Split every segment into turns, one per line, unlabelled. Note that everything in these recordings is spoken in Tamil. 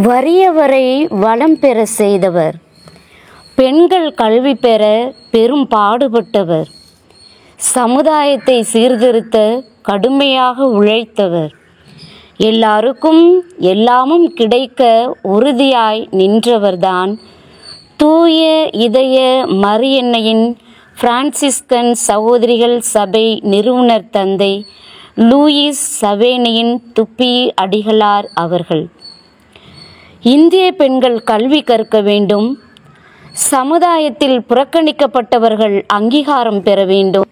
வறியவரை வளம் பெற செய்தவர், பெண்கள் கல்வி பெற பெரும் பாடுபட்டவர், சமுதாயத்தை சீர்திருத்த கடுமையாக உழைத்தவர், எல்லாருக்கும் எல்லாமும் கிடைக்க உறுதியாய் நின்றவர்தான் தூய இதய மரியன்னையின் பிரான்சிஸ்கன் சகோதரிகள் சபை நிறுவனர் தந்தை லூயிஸ் சவேனியின் துப்பி அடிகளார் அவர்கள். இந்திய பெண்கள் கல்வி கற்க வேண்டும், சமுதாயத்தில் புறக்கணிக்கப்பட்டவர்கள் அங்கீகாரம் பெற வேண்டும்,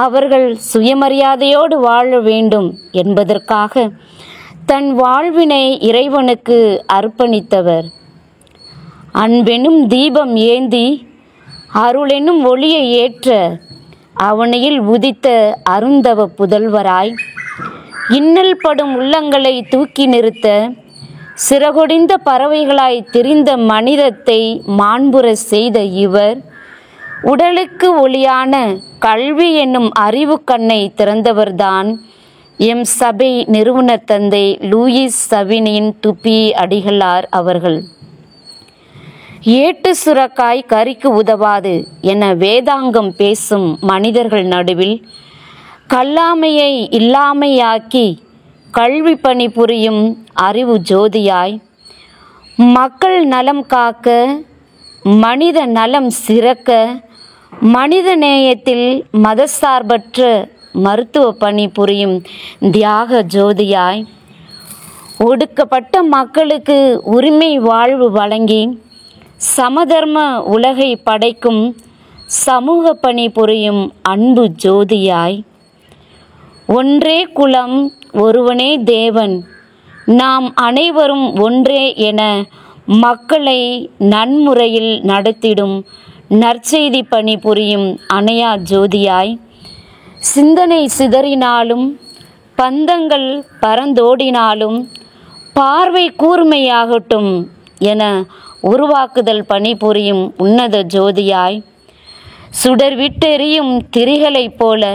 அவர்கள் சுயமரியாதையோடு வாழ வேண்டும் என்பதற்காக தன் வாழ்வினை இறைவனுக்கு அர்ப்பணித்தவர். அன்பெனும் தீபம் ஏந்தி அருளெனும் ஒளியை ஏற்ற அவனியில் உதித்த அருந்தவ புதல்வராய், இன்னல் படும் உள்ளங்களை தூக்கி நிறுத்த சிறகொடிந்த பறவைகளாய் திரிந்த மனிதத்தை மாண்புற செய்த இவர், உடலுக்கு ஒளியான கல்வி என்னும் அறிவு கண்ணை திறந்தவர்தான் எம் சபை நிறுவனர் தந்தை லூயிஸ் சவேனியின் துப்பி அடிகளார் அவர்கள். ஏட்டு சுரக்காய் கறிக்கு உதவாது என வேதாங்கம் பேசும் மனிதர்கள் நடுவில் கல்லாமையை இல்லாமையாக்கி கல்வி பணி புரியும் அறிவு ஜோதியாய், மக்கள் நலம் காக்க, மனித நலம் சிறக்க, மனித நேயத்தில் மதசார்பற்ற மருத்துவ பணி புரியும் தியாக ஜோதியாய், ஒடுக்கப்பட்ட மக்களுக்கு உரிமை வாழ்வு வழங்கி சமதர்ம உலகை படைக்கும் சமூக பணி புரியும் அன்பு ஜோதியாய், ஒன்றே குலம் ஒருவனே தேவன், நாம் அனைவரும் ஒன்றே என மக்களை நன்முறையில் நடத்திடும் நற்செய்தி பணி புரியும் அணையா ஜோதியாய், சிந்தனை சிதறினாலும் பந்தங்கள் பறந்தோடினாலும் பார்வை கூர்மையாகட்டும் என உருவாக்குதல் பணி புரியும் உன்னத ஜோதியாய், சுடர் விட்டெறியும் திரிகளைப் போல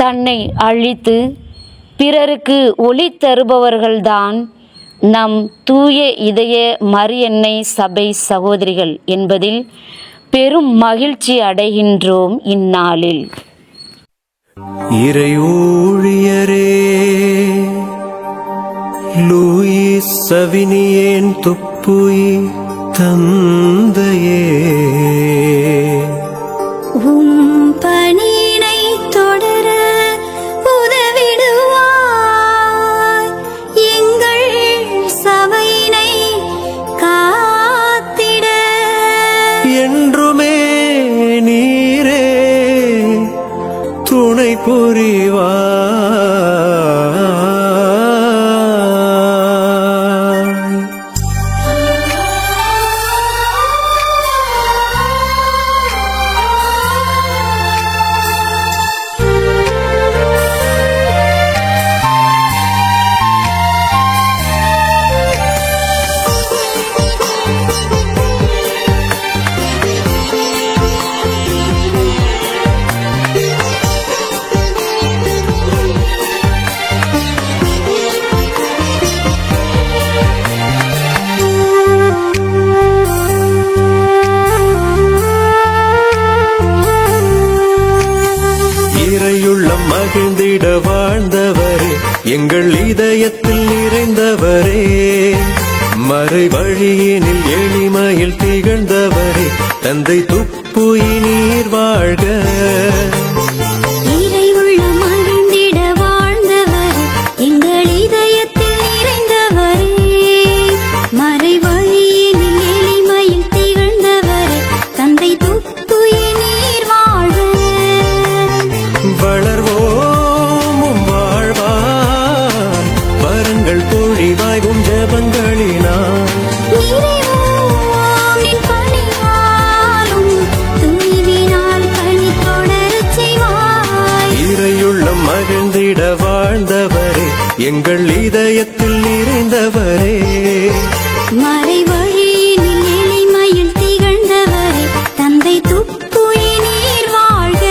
தன்னை அழித்து பிறருக்கு ஒளி தருபவர்கள்தான் நம் தூய இதய மரியன்னை சபை சகோதரிகள் என்பதில் பெரும் மகிழ்ச்சி அடைகின்றோம். இந்நாளில்
இறை ஊழியரே, லூயிஸ் சவேனியின் துப்புய் தந்தையே,
பணியினை தொடர உதவிடுவாய், எங்கள் சபையினை காத்திட
என்றுமே நீரே துணை புரிவாய். மகிழ்ந்திட வாழ்ந்தவரே, எங்கள் இதயத்தில் நிறைந்தவரே, மறை வழியினில் எளிமையில் திகழ்ந்தவரே, தந்தை துப்புய் நீர் வாழ்க. மகிழ்ந்திட வாழ்ந்தவரே, எங்கள் இதயத்தில் நிறைந்தவரே,
மறை வழியினில் எளிமையில் திகழ்ந்தவரே, தந்தை துப்புய் நீர் வாழ்க.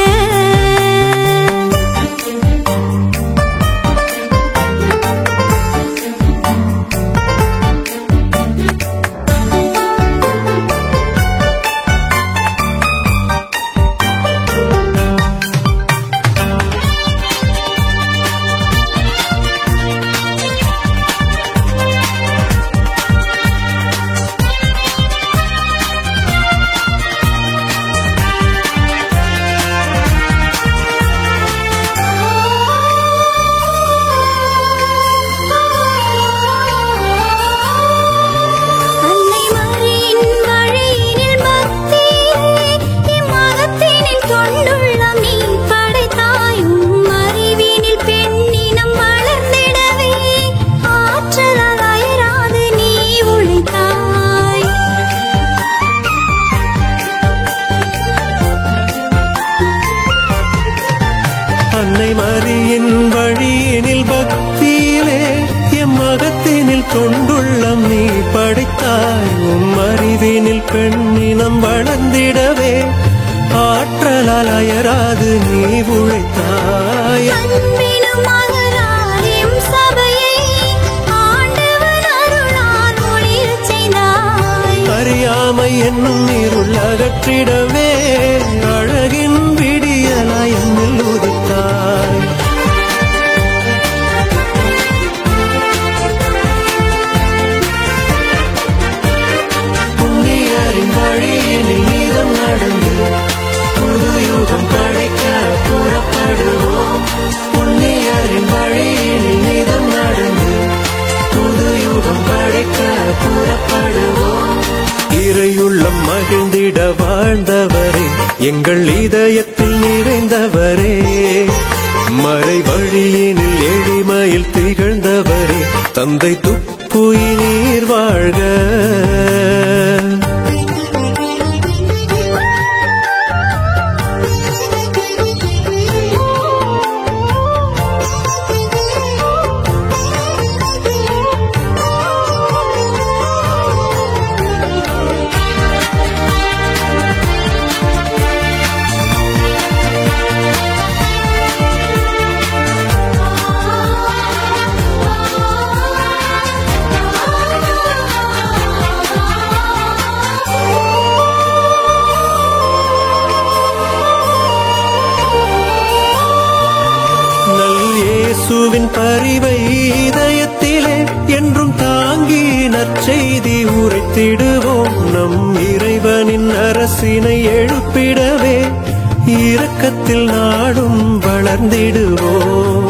மகிழ்ந்திட வாழ்ந்தவரே எங்கள் இதயத்தில் நிறைந்தவரே மறை வழியினில் எளிமையில் திகழ்ந்தவரே தந்தை துப்புயினீர் வாழ்க இயேசுவின் பரிவை இதயத்திலே என்றும் தாங்கி நற்செய்தி உரைத்திடுவோம் நம் இறைவனின் அரசினை எழுப்பிடவே இரக்கத்தில் நாடும் வளர்ந்திடுவோம்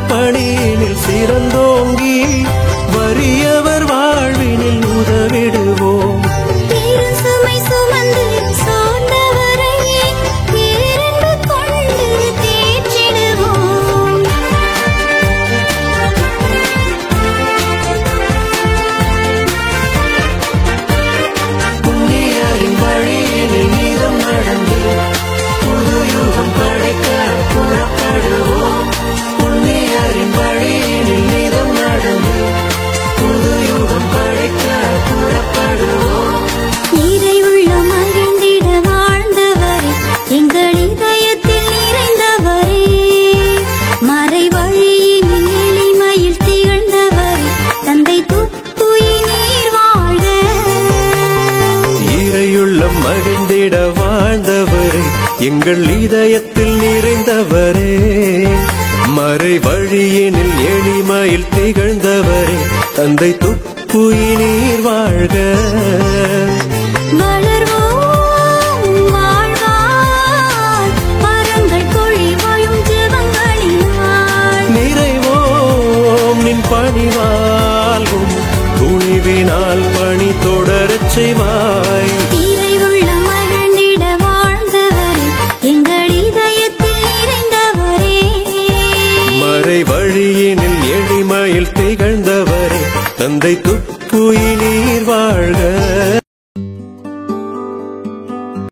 பணியினில் சிறந்தோங்கி வறியவர் வாழ்வினில் உதவிடுவோம்
சுமை சுமந்து சோர்ந்தவரை பேரன்பு கொண்டு தேற்றிடுவோம்
புண்ணியரின் வழியினில் நீதம் நடந்து புது யுகம் படைக்க புறப்படுவோம் வழியினில் நீதம் நடந்து புது யுகம் படைக்க புறப்படுவோம்
இறையுள்ள மகிழ்ந்திட வாழ்ந்தவரே எங்கள் இதயத்தில் நிறைந்தவரே மறை வழியினில் எளிமையில் திகழ்ந்தவரே தந்தை துப்புயினீர் வாழ்க
இறையுள்ள மகிழ்ந்திட வாழ்ந்தவரே எங்கள் இதயத்தில் நிறைந்தவரே மறை வழியினில் எளிமையில் திகழ்ந்தவரே தந்தை துப்புயினீர் வாழ்க
வளர்வோம் வாழ்வாய் மரங்கள் பொழிவாயும் ஜெபங்களினால்
நிறைவோம் நின் பணிவாழ்வும் துணிவினால் பணி தொடரச் செய்வாய்
இறையுள்ள மகிழ்ந்திட வாழ்ந்தவரே எங்கள் இதயத்தில் நிறைந்தவரே
மறை வழியினில் எளிமையில் திகழ்ந்தவரே தந்தை துப்புயிர்